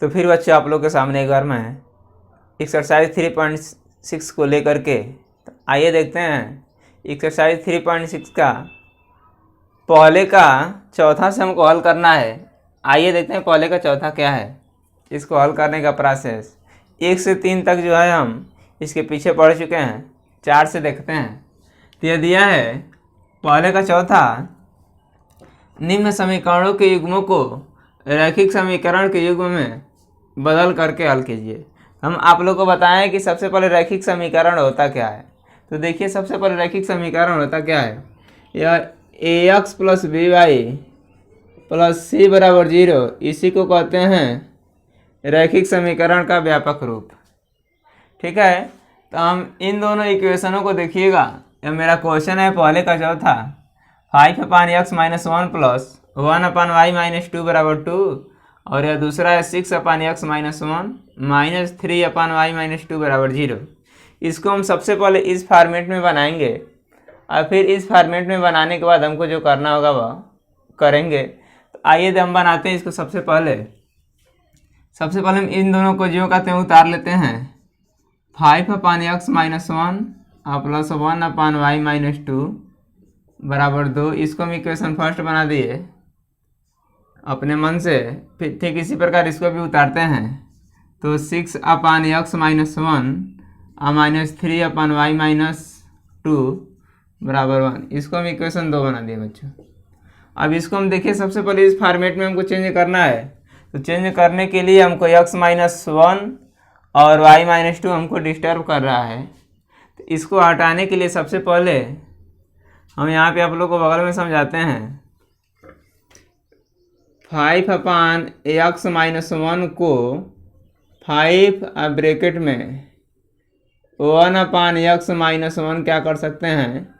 तो फिर बच्चों आप लोग के सामने एक बार मैं एक्सरसाइज 3.6 को लेकर के तो आइए देखते हैं एक्सरसाइज 3.6 का पहले का चौथा से हमको हल करना है। आइए देखते हैं पहले का चौथा क्या है, इसको हल करने का प्रोसेस। 1 से 3 तक जो है हम इसके पीछे पढ़ चुके हैं, 4 से देखते हैं। तो यह दिया है पहले का चौथा, निम्न समीकरणों के युग्मों को रैखिक समीकरण के युग्म में बदल करके हल कीजिए। हम आप लोग को बताएं कि सबसे पहले रैखिक समीकरण होता क्या है। तो देखिए सबसे पहले रैखिक समीकरण होता क्या है, यह ax plus B Y plus C बराबर 0, इसी को कहते हैं रैखिक समीकरण का व्यापक रूप। ठीक है, तो हम इन दोनों इक्वेशनों को देखिएगा। यह मेरा क्वेश्चन है पहले का चौथा, 5/x-1 प्लस 1/y-2 बराबर 2, और यह दूसरा है 6/x-1 माइनस 3/y-2 बराबर 0। इसको हम सबसे पहले इस फॉर्मेट में बनाएंगे और फिर इस फॉर्मेट में बनाने के बाद हमको जो करना होगा वह करेंगे। तो आइए हम बनाते हैं इसको। सबसे पहले हम इन दोनों को ज्यों का त्यों उतार लेते हैं। 5/x-1 प्लस 1/y-2 बराबर 2, इसको हम इक्वेशन फर्स्ट बना दिए अपने मन से। फिर ठीक इसी प्रकार इसको भी उतारते हैं, तो 6/x-1 माइनस 3/y-2 बराबर 1, इसको हम इक्वेशन 2 बना दिए बच्चों। अब इसको हम देखिए सबसे पहले इस फॉर्मेट में हमको चेंज करना है। तो चेंज करने के लिए हमको x-1 और y-2 हमको डिस्टर्ब कर रहा है। तो इसको हटाने के लिए सबसे पहले हम यहाँ पे आप लोग को बगल में समझाते हैं। 5/x-1 को 5 ब्रैकेट में 1/x-1 क्या कर सकते हैं,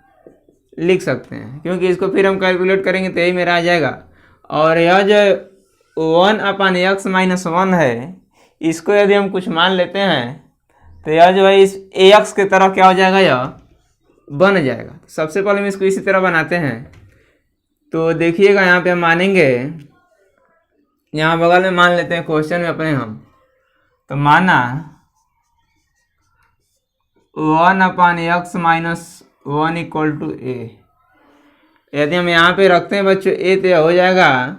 लिख सकते हैं, क्योंकि इसको फिर हम कैलकुलेट करेंगे तो यही मेरा आ जाएगा। और यह जो 1/x-1 है, इसको यदि हम कुछ मान लेते हैं तो यह जो है इस ax की तरह क्या हो जाएगा, यह बन जाएगा। सबसे पहले हम इसको इसी तरह बनाते हैं। तो देखिएगा यहाँ पे हम मानेंगे, यहाँ बगल में मान लेते हैं क्वेश्चन में अपने हम। तो माना 1/x-1 इक्वल टू a। यदि हम यहाँ पे रखते हैं बच्चों a, तो यह हो जाएगा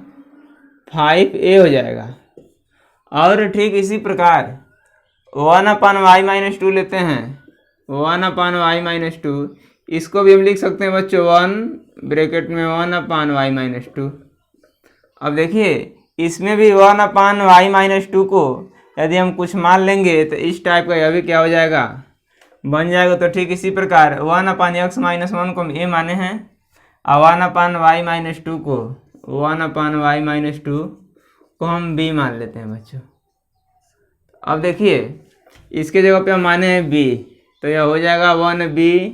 5a हो जाएगा। और ठीक इसी प्रकार 1/y-2 लेते हैं, 1/y-2, इसको भी हम लिख सकते हैं बच्चों 1 ब्रैकेट में 1/y-2। अब देखिए इसमें भी 1/y-2 को यदि हम कुछ मान लेंगे तो इस टाइप का यह भी क्या हो जाएगा, बन जाएगा। तो ठीक इसी प्रकार 1/x-1 को हम a माने हैं और 1/y-2 को 1/y-2 को हम b मान लेते हैं बच्चों। अब देखिए इसके जगह पे हम माने हैं b, तो यह हो जाएगा 1b।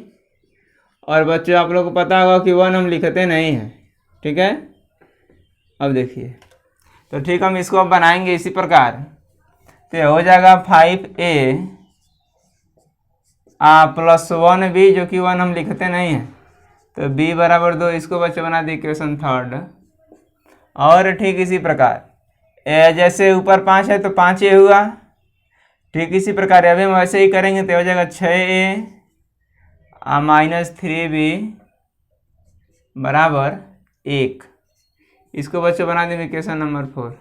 और बच्चों आप लोग को पता होगा कि 1 हम लिखते नहीं हैं, ठीक है। अब देखिए तो ठीक हम इसको अब बनाएंगे इसी प्रकार। तो यह हो जाएगा 5a प्लस 1b, जो कि 1 हम लिखते नहीं हैं, तो b बराबर 2, इसको बच्चों बना दिए इक्वेशन थर्ड। और ठीक इसी प्रकार जैसे ऊपर 5 है तो 5a हुआ, ठीक इसी प्रकार अभी हम वैसे ही करेंगे तो हो जाएगा 6a माइनस 3b बराबर 1, इसको बच्चों बना देंगे इक्वेशन नंबर 4।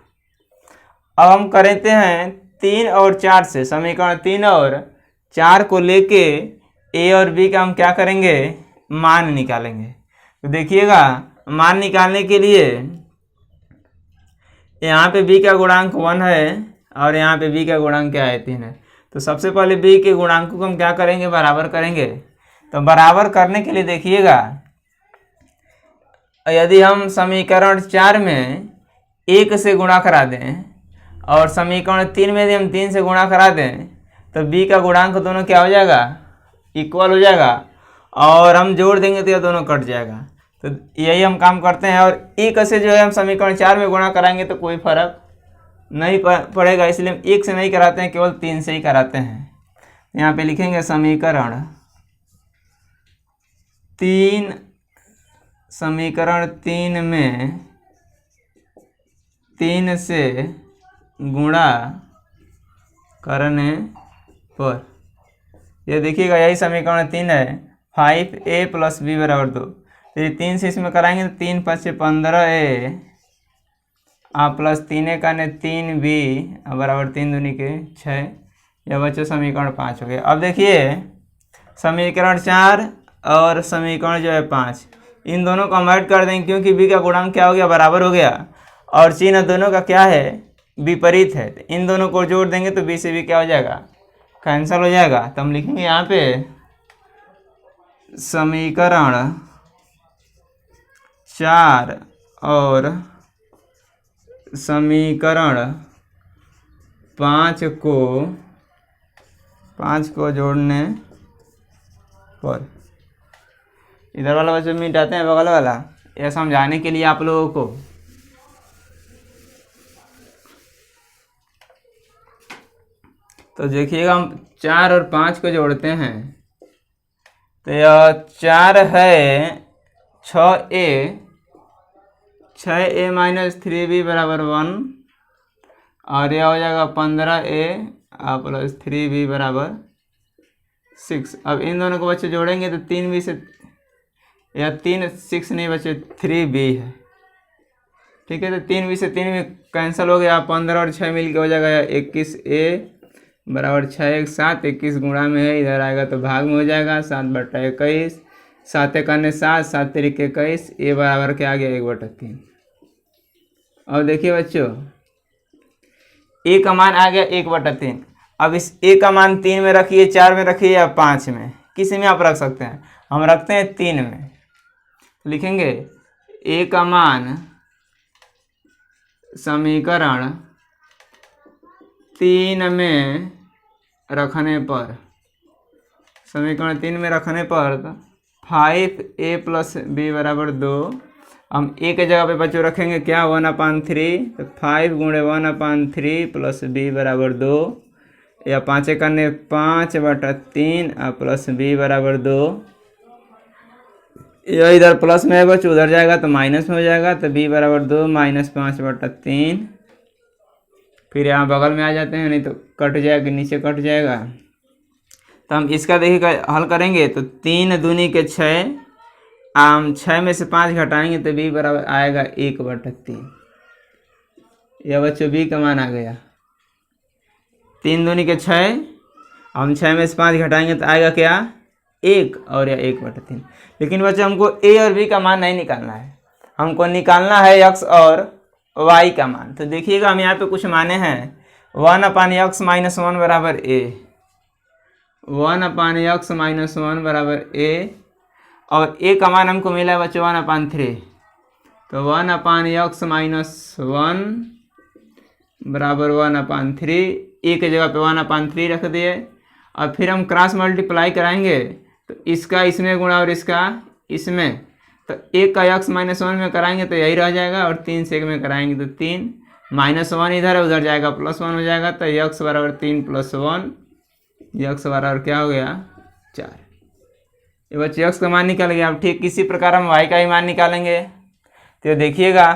अब हम करते हैं 3 और 4 से, समीकरण 3 और 4 को लेके a और b का हम क्या करेंगे, मान निकालेंगे। तो देखिएगा मान निकालने के लिए यहाँ पे b का गुणांक 1 है और यहाँ पे b का गुणांक क्या है, 3 है। तो सबसे पहले b के गुणांक को हम क्या करेंगे, बराबर करेंगे। तो बराबर करने के लिए देखिएगा यदि हम समीकरण 4 में 1 से गुणा करा दें और समीकरण 3 में यदि हम 3 से गुणा करा दें तो b का गुणांक दोनों क्या हो जाएगा, इक्वल हो जाएगा, और हम जोड़ देंगे तो यह दोनों कट जाएगा। तो यही हम काम करते हैं। और 1 से जो है हम समीकरण 4 में गुणा कराएंगे तो कोई फर्क नहीं पड़ेगा, इसलिए हम 1 से नहीं कराते हैं, केवल 3 से ही कराते हैं। यहाँ पे लिखेंगे समीकरण 3 में 3 से गुणा करने पर, ये देखिएगा यही समीकरण 3 है। 5a + b = 2। तो ये 3 से इसमें कराएंगे तो 3 × 5 = 15a प्लस 3a का 3b बराबर 3 दूनी के 6। यह बच्चों समीकरण 5 हो गया। अब देखिए समीकरण 4 और समीकरण जो है 5, इन दोनों को हम ऐड कर देंगे क्योंकि b का गुणांक क्या हो गया, बराबर हो गया, और चिन्ह दोनों का क्या है, विपरीत है। तो इन दोनों को जोड़ देंगे तो b से b क्या हो जाएगा, कैंसिल हो जाएगा। तो हम लिखेंगे यहाँ पे समीकरण 4 और समीकरण 5 को जोड़ने पर, इधर वाला बच्चे मिटाते हैं बगल वाला, यह समझाने के लिए आप लोगों को। तो देखिएगा हम 4 और 5 को जोड़ते हैं तो यह 4 है 6a - 3b = 1, और यह हो जाएगा 15a + 3b = 6। अब इन दोनों को बच्चे जोड़ेंगे तो 3b से, या 3 6 नहीं बच्चे 3b है, ठीक है। तो 3b से 3b कैंसिल हो गया, 15 और 6 मिल के हो जाएगा 21a = 6 1 7, 21 गुणा में है, इधर आएगा तो भाग में हो जाएगा 7/21, 7 × 7 7 × 21, a बराबर क्या आ गया 1/3। अब देखिए बच्चों a का मान आ गया 1/3। अब इस a का मान 3 में रखिए, 4 में रखिए या 5 में, किसी में आप रख सकते हैं। हम रखते हैं 3 में, लिखेंगे a का मान समीकरण 3 में रखने पर, समीकरण 3 में रखने पर 5a + b = 2। हम a के जगह पे बच्चों रखेंगे क्या, 1/3, तो 5 × 1/3 + b = 2, या 5 करने 5/3 + b = 2। यह इधर प्लस में है बच्चों, उधर जाएगा तो माइनस में हो जाएगा, तो b = 2 - 5/3। फिर यहाँ बगल में आ जाते हैं, नहीं तो कट जाएगा, नीचे कट जाएगा। तो हम इसका देखिएगा हल करेंगे तो 3 दूनी के 6, हम 6 में से 5 घटाएंगे तो b बराबर आएगा 1/3। यह बच्चों b का मान आ गया। 3 दूनी के 6, हम 6 में से 5 घटाएंगे तो आएगा क्या 1, और यह 1/3। लेकिन बच्चों हमको a और b का मान नहीं निकालना है, हमको निकालना है x और y का मान। तो देखिएगा हम यहाँ पे कुछ माने हैं, 1/x - 1 = a, 1/x - 1 = a, और a का मान हमको मिला है बच्चों 1/3। तो 1/x - 1 = 1/3, a के जगह पे 1/3 रख दिए। और फिर हम क्रॉस मल्टीप्लाई कराएंगे तो इसका इसमें गुणा और इसका इसमें, तो 1 का x - 1 में कराएंगे तो यही रह जाएगा, और 3 से 1 में कराएंगे तो 3, -1 इधर है, उधर जाएगा +1 हो जाएगा, तो x = 3 + 1, x बराबर क्या हो गया 4। ये बच्चे x का मान निकल गया। अब ठीक इसी प्रकार हम y का ही मान निकालेंगे। तो देखिएगा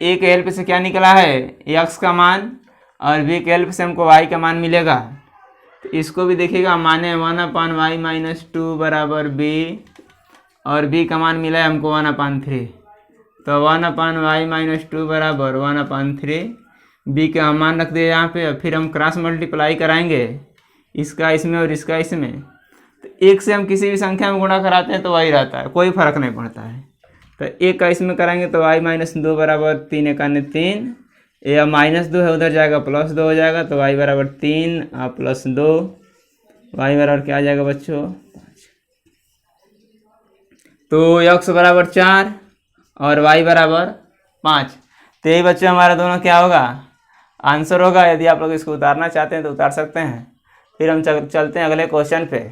a के हेल्प से क्या निकला है x का मान, और b के हेल्प से हमको y का मान मिलेगा। तो इसको भी देखिएगा, माने 1/y - 2 = b, और b का मान मिला है हमको 1/3। तो 1/y - 2 = 1/3, b का मान रख दिया यहाँ पे। फिर हम क्रॉस मल्टीप्लाई कराएंगे इसका इसमें और इसका इसमें, तो 1 से हम किसी भी संख्या में गुणा कराते हैं तो वही रहता है, कोई फर्क नहीं पड़ता है। तो 1 का इसमें कराएंगे तो y - 2 = 3 × 3, या -2 है उधर जाएगा +2 हो जाएगा, तो y = 3 + 2, y बराबर क्या आ जाएगा बच्चों 5। तो x = 4 और y = 5। तो यही बच्चों हमारा दोनों क्या होगा, आंसर होगा। यदि आप लोग इसको उतारना चाहते हैं तो उतार सकते हैं। फिर हम चलते हैं अगले क्वेश्चन पे।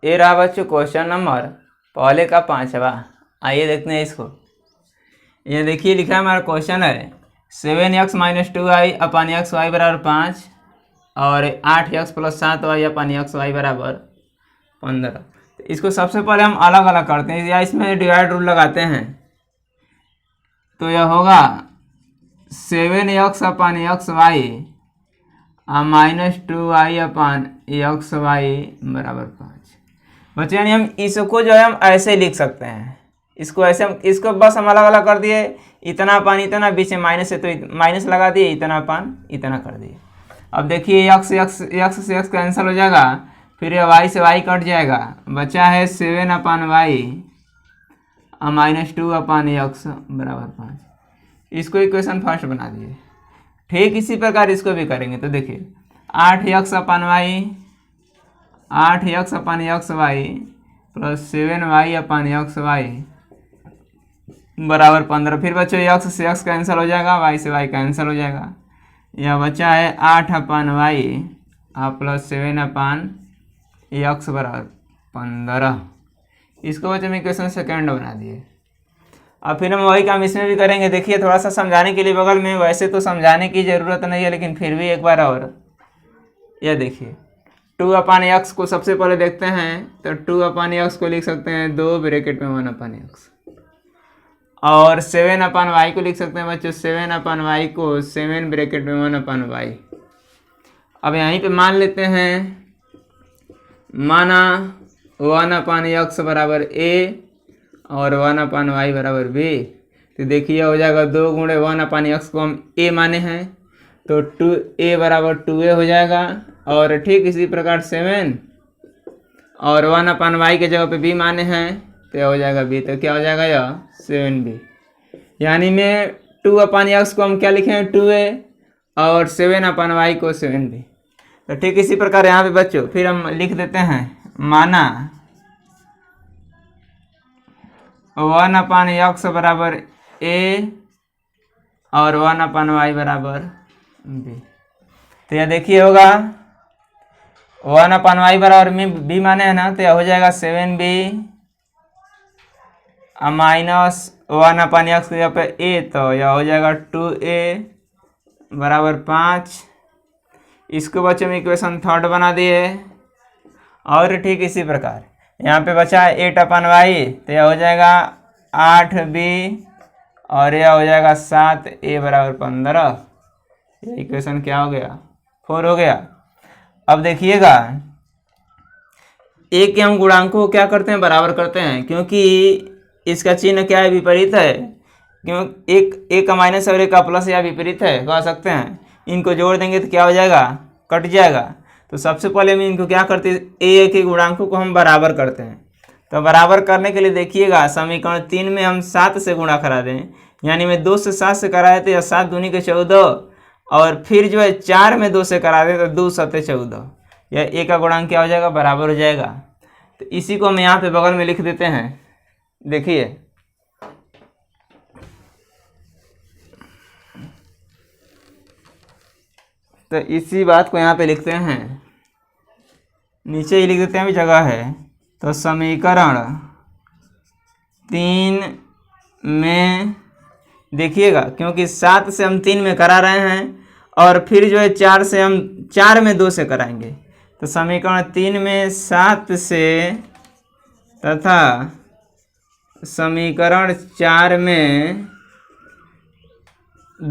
ये रहा बच्चों क्वेश्चन नंबर पहले का 5वां। आइए देखते हैं इसको। ये देखिए लिखा है हमारा क्वेश्चन है 7x - 2y / xy = 5 और 8x + 7y / xy = 15। तो इसको सबसे पहले हम अलग अलग करते हैं, या इसमें डिवाइड रूल लगाते हैं। तो यह होगा 7x अपान एक्स वाई -2y अपान एक्स वाई बराबर 5। बच्चे यानी हम इसको जो है हम ऐसे लिख सकते हैं, इसको ऐसे हम इसको बस हम अलग अलग कर दिए, इतना पान इतना, बीच में माइनस है तो माइनस लगा दिए, इतना पान इतना कर दिए। अब देखिए x से x कैंसिल हो जाएगा, फिर ये y से y कट जाएगा, बचा है 7 अपान वाई -2 अपान एक्स बराबर 5। इसको इक्वेशन फर्स्ट बना दिए। ठीक इसी प्रकार इसको भी करेंगे तो देखिए 8x अपान वाई 8x अपान एक्स वाई प्लस 7y अपान एक्स वाई बराबर 15। फिर बच्चों x से x कैंसिल हो जाएगा, y से y कैंसिल हो जाएगा, यह बचा है 8 अपान वाई प्लस 7 अपान एक्स बराबर 15। इसको बच्चों हम इक्वेशन सेकेंड बना दिए। अब फिर हम वही काम इसमें भी करेंगे। देखिए थोड़ा सा समझाने के लिए बगल में, वैसे तो समझाने की ज़रूरत नहीं है लेकिन फिर भी एक बार और, यह देखिए 2 अपान एक्स को सबसे पहले देखते हैं तो 2 अपान एक्स को लिख सकते हैं 2 ब्रैकेट में 1 अपान एक्स, और 7 अपान वाई को लिख सकते हैं बच्चों 7 अपान वाई को 7 ब्रैकेट में 1 अपान वाई। अब यहीं पे मान लेते हैं, माना 1 अपान एक्स बराबर ए और 1 अपान वाई बराबर बी। तो देखिए हो जाएगा 2 गुणे 1 अपान एक्स को हम ए माने हैं तो 2a बराबर 2a हो जाएगा, और ठीक इसी प्रकार 7 और 1 अपान वाई के जगह पे b माने हैं तो हो जाएगा b। तो क्या हो जाएगा यह 7b, यानी में 2 अपान एक्स को हम क्या लिखे हैं 2a और 7 अपान वाई को 7b। तो ठीक इसी प्रकार यहाँ पे बच्चों फिर हम लिख देते हैं, माना 1 अपान एक्स बराबर a और 1 अपान वाई बराबर b। तो यह देखिए होगा 1 अपान वाई बराबर में b माने है ना, तो यह हो जाएगा 7b माइनस 1 अपान एक्स यहाँ पे a, तो यह हो जाएगा 2a बराबर 5। इसको बच्चों में इक्वेशन थर्ड बना दिए। और ठीक इसी प्रकार यहाँ पे बचा 8 अपान वाई, तो यह हो जाएगा 8b और यह हो जाएगा 7a बराबर 15। ये इक्वेशन क्या हो गया 4 हो गया। अब देखिएगा a के हम गुणांकों को क्या करते हैं बराबर करते हैं, क्योंकि इसका चिन्ह क्या है विपरीत है, क्यों एक का माइनस और एक का प्लस या विपरीत है कह सकते हैं। इनको जोड़ देंगे तो क्या हो जाएगा कट जाएगा। तो सबसे पहले हम इनको क्या करते हैं a के गुणांकों को हम बराबर करते हैं। तो बराबर करने के लिए देखिएगा समीकरण 3 में हम 7 से गुणा करा दें, यानी में 2 से 7 से कराए थे 7 दूनी के 14, और फिर जो है 4 में 2 से करा दें तो 2 7 14, यह a का गुणांक क्या हो जाएगा बराबर हो जाएगा। तो इसी को हम यहाँ पे बगल में लिख देते हैं। देखिए तो इसी बात को यहाँ पे लिखते हैं, नीचे ही लिख देते हैं, भी जगह है। तो समीकरण 3 में देखिएगा, क्योंकि 7 से हम 3 में करा रहे हैं और फिर जो है 4 से हम 4 में 2 से कराएंगे। तो समीकरण 3 में 7 से तथा समीकरण 4 में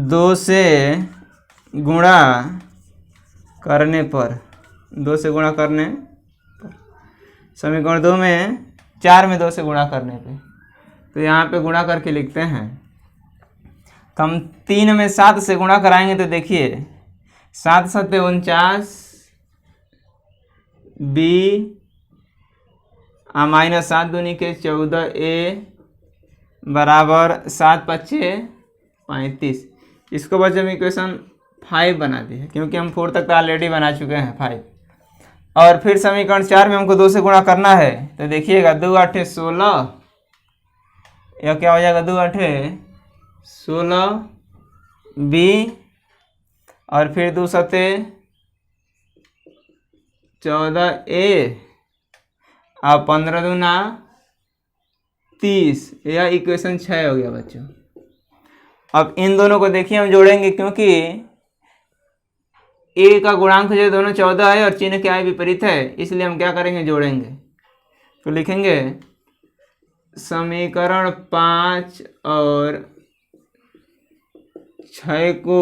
2 से गुणा करने पर, 2 से गुणा करने पर, समीकरण 2 में 4 में 2 से गुणा करने पे, तो यहाँ पे गुणा करके लिखते हैं। तो हम 3 में 7 से गुणा कराएंगे तो देखिए 7 7 49 b माइनस 7 दूनी के 14a बराबर 7 5 35। इसको बच्चे हम इक्वेशन 5 बना दी है, क्योंकि हम 4 तक तो ऑलरेडी बना चुके हैं 5। और फिर समीकरण 4 में हमको 2 से गुणा करना है। तो देखिएगा 2 8 16, यह क्या हो जाएगा 2 8 16 b और फिर 2 7 14a और 15 दूना 30, यह इक्वेशन 6 हो गया बच्चों। अब इन दोनों को देखिए हम जोड़ेंगे, क्योंकि a का गुणांक जो दोनों 14 है और चिन्ह क्या है विपरीत है, इसलिए हम क्या करेंगे जोड़ेंगे। तो लिखेंगे समीकरण 5 और 6 को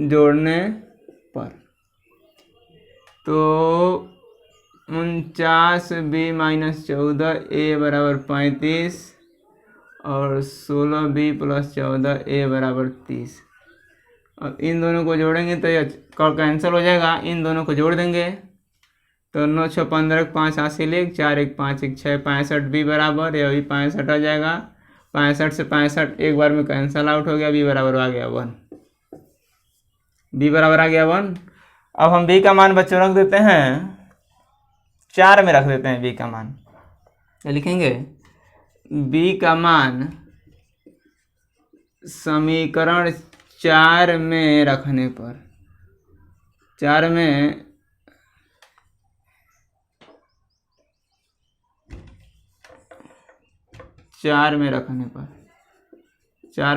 जोड़ने पर, तो 49b-14 a = 35 और 16b+14 a = 30। अब इन दोनों को जोड़ेंगे तो ये कैंसिल हो जाएगा, इन दोनों को जोड़ देंगे तो 9 6 15 5 80 लिख 4 1 5 1 6 65b बराबर, ये अभी 65 आ जाएगा। 65 से 65 एक बार में कैंसिल आउट हो गया, b बराबर आ गया 1, b बराबर आ गया 1। अब हम b का मान बच्चों रख देते हैं 4 में, रख देते हैं b का मान। क्या लिखेंगे? b का मान समीकरण 4 में रखने पर, 4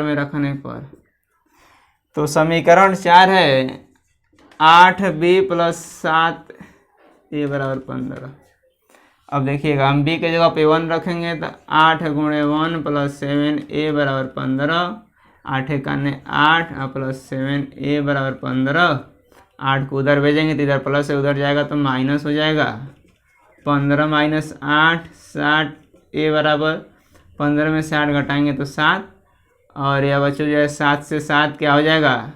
में रखने पर, तो समीकरण 4 है 8b + 7 a = 15। अब देखिएगा, हम b के जगह पे 1 रखेंगे तो 8 × 1 + 7 a = 15, 8 × 8 + 7 a = 15। 8 को उधर भेजेंगे तो इधर प्लस है, उधर जाएगा तो माइनस हो जाएगा। 15 - 8 60 a = 15 में 60 घटाएंगे तो 7, और यह बच्चों जो है 7 से 7 क्या हो जाएगा?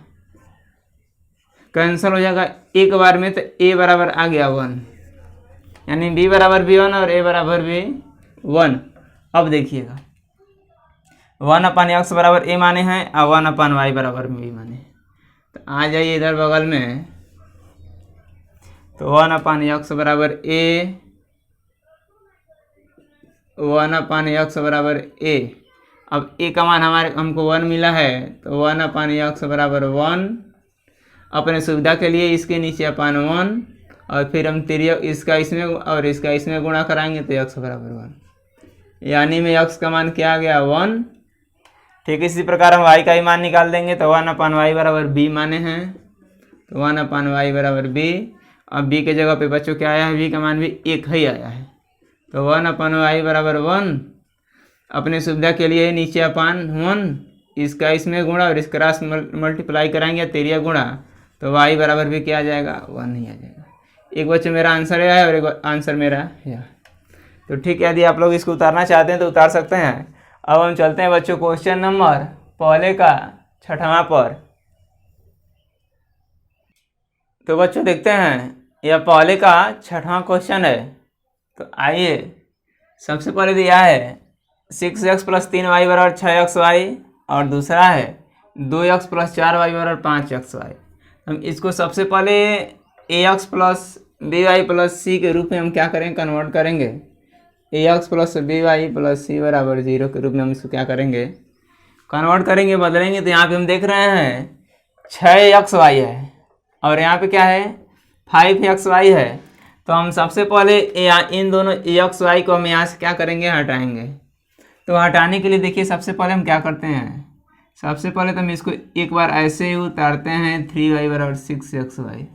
कैंसिल हो जाएगा एक बार में, तो a बराबर आ गया 1, यानी b बराबर भी 1 और a बराबर भी 1। अब देखिएगा 1/x बराबर a माने हैं और 1/y बराबर b माने, तो आ जाइए इधर बगल में, तो 1/x बराबर a, 1/x बराबर a। अब a का मान हमको 1 मिला है, तो 1/x बराबर 1। अपने सुविधा के लिए इसके नीचे अपान 1, और फिर हम इसका इसमें और इसका इसमें गुणा कराएंगे तो x बराबर 1, यानी में x का मान क्या आ गया? 1। ठीक इसी प्रकार हम y का ही मान निकाल देंगे, तो 1/y बराबर b माने हैं, तो 1/y बराबर b। अब b के जगह पे बच्चों क्या आया है? b का मान भी 1 ही आया है, तो 1/y बराबर 1। अपने सुविधा के लिए नीचे अपान 1, इसका इसमें गुणा और इसका क्रॉस मल्टीप्लाई कराएंगे तेरिया गुणा, तो y बराबर भी क्या आ जाएगा? 1 ही आ जाएगा। एक बच्चों मेरा आंसर यह है और एक आंसर मेरा यह। तो ठीक है, यदि आप लोग इसको उतारना चाहते हैं तो उतार सकते हैं। अब हम चलते हैं बच्चों क्वेश्चन नंबर पहले का 6वां पर। तो बच्चों देखते हैं, यह पहले का 6वां क्वेश्चन है। तो आइए, सबसे पहले दिया है 6x + 3y = 6xy, और दूसरा है 2x + 4y = 5xy। हम इसको सबसे पहले ax + by + c के रूप में हम क्या करेंगे? कन्वर्ट करेंगे। ax + by + c = 0 के रूप में हम इसको क्या करेंगे? कन्वर्ट करेंगे, बदलेंगे। तो यहाँ पे हम देख रहे हैं 6xy है और यहाँ पे क्या है? 5xy है। तो हम सबसे पहले इन दोनों axy को हम यहाँ से क्या करेंगे? हटाएंगे। तो हटाने के लिए देखिए, सबसे पहले हम क्या करते हैं? सबसे पहले तो हम इसको एक बार ऐसे ही उतारते हैं, 3y = 6xy।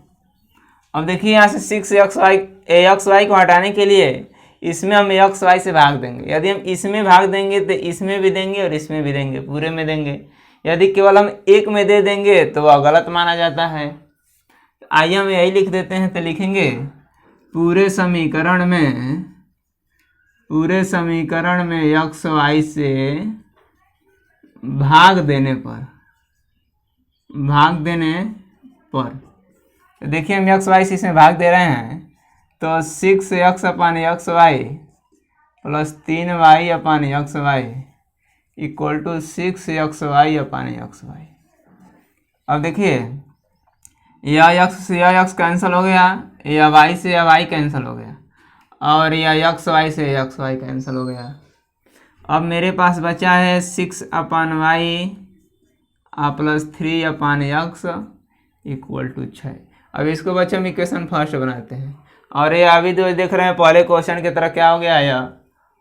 अब देखिए यहाँ से 6xy को हटाने के लिए इसमें हम xy से भाग देंगे। यदि हम इसमें भाग देंगे तो इसमें भी देंगे और इसमें भी देंगे, पूरे में देंगे। यदि केवल हम एक में दे देंगे तो वह गलत माना जाता है। आइए हम यही लिख देते हैं, तो लिखेंगे पूरे समीकरण में xy से भाग देने पर तो देखिए हम xy से इसमें भाग दे रहे हैं, तो 6x/xy + 3y/xy = 6xy/xy। अब देखिए यह x कैंसिल हो गया, यह y से यह y कैंसिल हो गया, और यह xy से xy कैंसिल हो गया। अब मेरे पास बचा है 6/y + 3/x = 6। अब इसको बच्चे हम इक्वेशन फर्स्ट बनाते हैं, और ये अभी जो देख रहे हैं पहले क्वेश्चन की तरह क्या हो गया? यह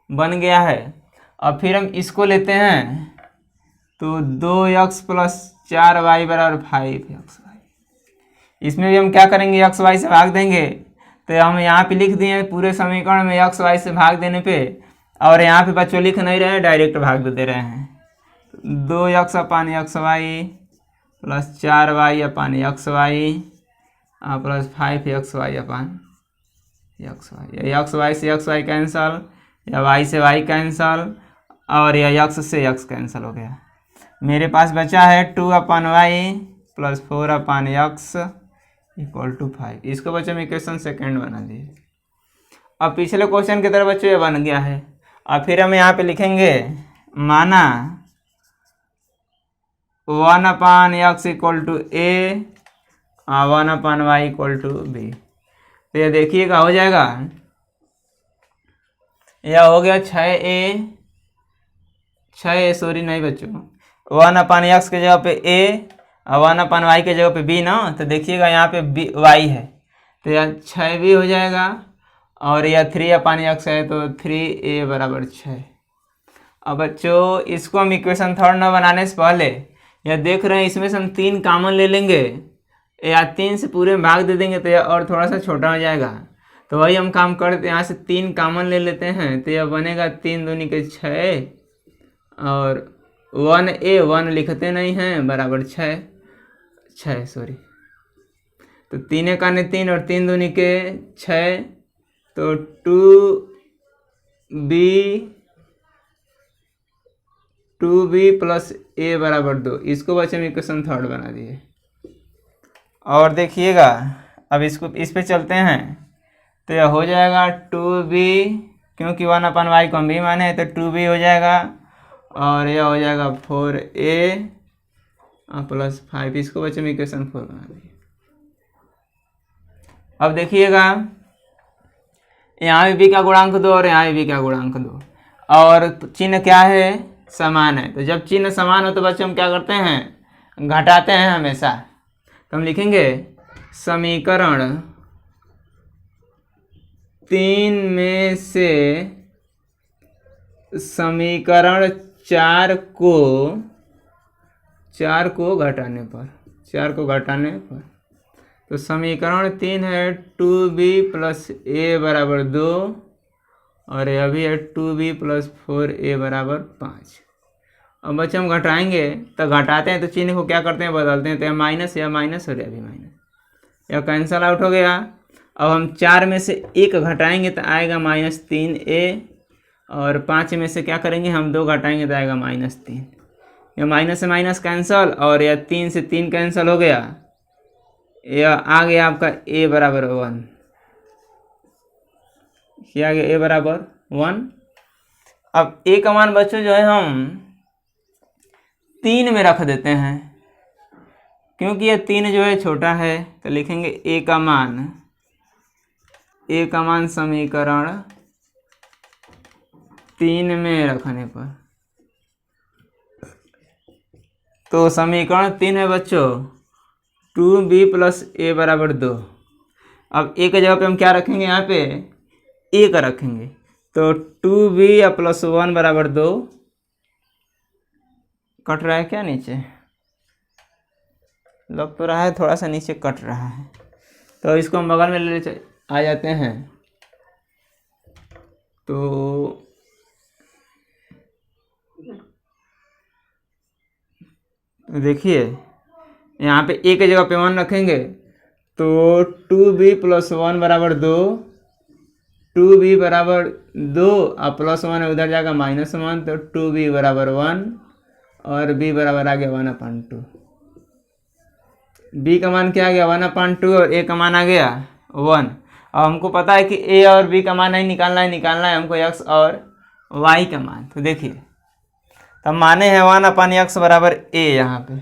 बन गया है। अब फिर हम इसको लेते हैं, तो 2x + 4y = 5xy। इसमें भी हम क्या करेंगे? xy से भाग देंगे। तो हम यहाँ पे लिख दिए पूरे समीकरण में xy से भाग देने पे, और यहाँ पे बच्चों लिख नहीं रहे हैं, डायरेक्ट भाग दे रहे हैं। 2x अपान एक्स वाई प्लस 4y अपान एक्स वाई प्लस 5xy अपान एक्स वाई। एक्स वाई से एक्स वाई कैंसल, या वाई से वाई कैंसल, और यह एक्स से एक्स कैंसल हो गया। मेरे पास बचा है 2 upon Y plus 4 upon X equal to 5। इसको बच्चों में इक्वेशन सेकेंड बना दिए। अब पिछले क्वेश्चन की तरह बच्चों ये बन गया है। अब फिर हम यहाँ पे लिखेंगे माना 1 upon X equal to A 1 upon Y equal to B. तो ये देखिएगा हो जाएगा, यह हो गया 6a सॉरी नहीं बच्चों, 1 अपान एक्स के जगह पे ए और 1 अपान वाई के जगह पे बी ना, तो देखिएगा यहाँ पे बी वाई है तो यह 6b हो जाएगा, और यह 3 अपान एक्स है तो 3a बराबर 6। अब बच्चों इसको हम इक्वेशन थर्ड न बनाने से पहले यह देख रहे हैं इसमें से हम 3 कॉमन ले लेंगे या 3 से पूरे में भाग दे देंगे तो यह और थोड़ा सा छोटा हो जाएगा। तो वही हम काम करते हैं, यहाँ से 3 कॉमन ले लेते हैं तो यह बनेगा 3 दूनी के 6 और 1 लिखते नहीं हैं बराबर 6 सॉरी, तो 3 एकाने 3 और 3 दूनी के 6 तो 2b प्लस a बराबर 2। इसको बच्चे हम इक्वेशन थर्ड बना दिए। और देखिएगा अब इसको इस पे चलते हैं तो यह हो जाएगा 2b, क्योंकि 1 अपान वाई को हम भी माने हैं तो 2b हो जाएगा, और यह हो जाएगा 4a प्लस 5। इसको बच्चे में इक्वेशन 4 बना दिए। अब देखिएगा यहाँ भी b का गुणांक 2 और यहाँ भी b का गुणांक 2, और चिन्ह क्या है, समान है। तो जब चिन्ह समान हो तो बच्चे हम क्या करते हैं, घटाते हैं हमेशा। तो हम लिखेंगे समीकरण 3 में से समीकरण 4 को घटाने पर तो समीकरण 3 है 2b प्लस a बराबर 2, और यह भी है 2b प्लस 4a बराबर 5। अब बच्चे हम घटाएंगे तो घटाते हैं तो चिन्ह को क्या करते हैं, बदलते हैं। तो यह माइनस और यह भी माइनस, यह कैंसल आउट हो गया। अब हम 4 में से 1 घटाएंगे तो आएगा -3a, और 5 में से क्या करेंगे हम 2 घटाएंगे तो आएगा -3। यह माइनस से माइनस कैंसल, और यह 3 से 3 कैंसल हो गया। यह आ गया आपका a बराबर 1। क्या आ गया a बराबर 1। अब a का मान बच्चों जो है हम 3 में रख देते हैं, क्योंकि यह 3 जो है छोटा है। तो लिखेंगे a का मान समीकरण 3 में रखने पर, तो समीकरण 3 है बच्चों 2b प्लस a बराबर 2। अब a के जगह पे हम क्या रखेंगे, यहाँ पे a का रखेंगे, तो 2b प्लस 1 बराबर 2। कट रहा है क्या नीचे, लग तो रहा है थोड़ा सा नीचे कट रहा है, तो इसको हम बगल में ले आ जाते हैं। तो देखिए यहाँ पे a के जगह पे 1 रखेंगे तो 2b प्लस 1 बराबर 2, 2b बराबर 2 और प्लस 1 है उधर जाएगा -1, तो 2b बराबर 1 और b बराबर आ गया 1/2। b का मान क्या आ गया 1/2 और a का मान आ गया 1। अब हमको पता है कि a और b का मान नहीं निकालना है हमको x और y का मान। तो देखिए तब माने हैं 1/x बराबर a यहाँ पे,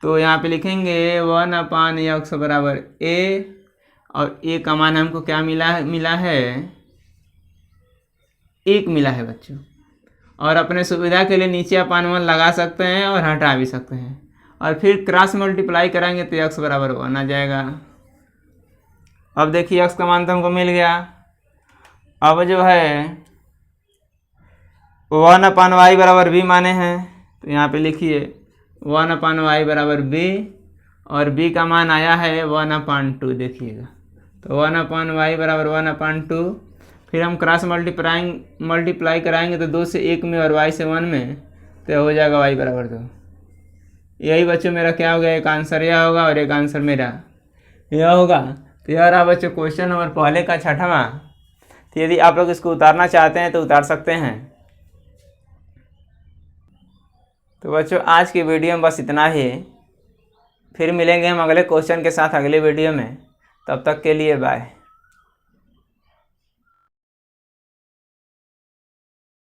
तो यहाँ पे लिखेंगे 1/x बराबर a, और a का मान हमको क्या मिला है 1 मिला है बच्चों। और अपने सुविधा के लिए नीचे अपान 1 लगा सकते हैं और हटा भी सकते हैं, और फिर क्रॉस मल्टीप्लाई कराएंगे तो x बराबर 1 आ जाएगा। अब देखिए x का मान तो हमको मिल गया। अब जो है 1/y बराबर b माने हैं, तो यहाँ पे लिखिए 1/y बराबर b, और b का मान आया है 1/2। देखिएगा तो 1/y बराबर 1/2। फिर हम क्रॉस मल्टीप्लाई कराएंगे तो 2 से 1 में और y से 1 में, तो हो जाएगा y बराबर 2। यही बच्चों मेरा क्या हो गया, एक आंसर यह होगा और एक आंसर मेरा यह होगा। तो यह रहा बच्चों क्वेश्चन नंबर पहले का 6वां। तो यदि आप लोग इसको उतारना चाहते हैं तो उतार सकते हैं। तो बच्चों आज की वीडियो में बस इतना ही। फिर मिलेंगे हम अगले क्वेश्चन के साथ अगले वीडियो में। तब तक के लिए बाय।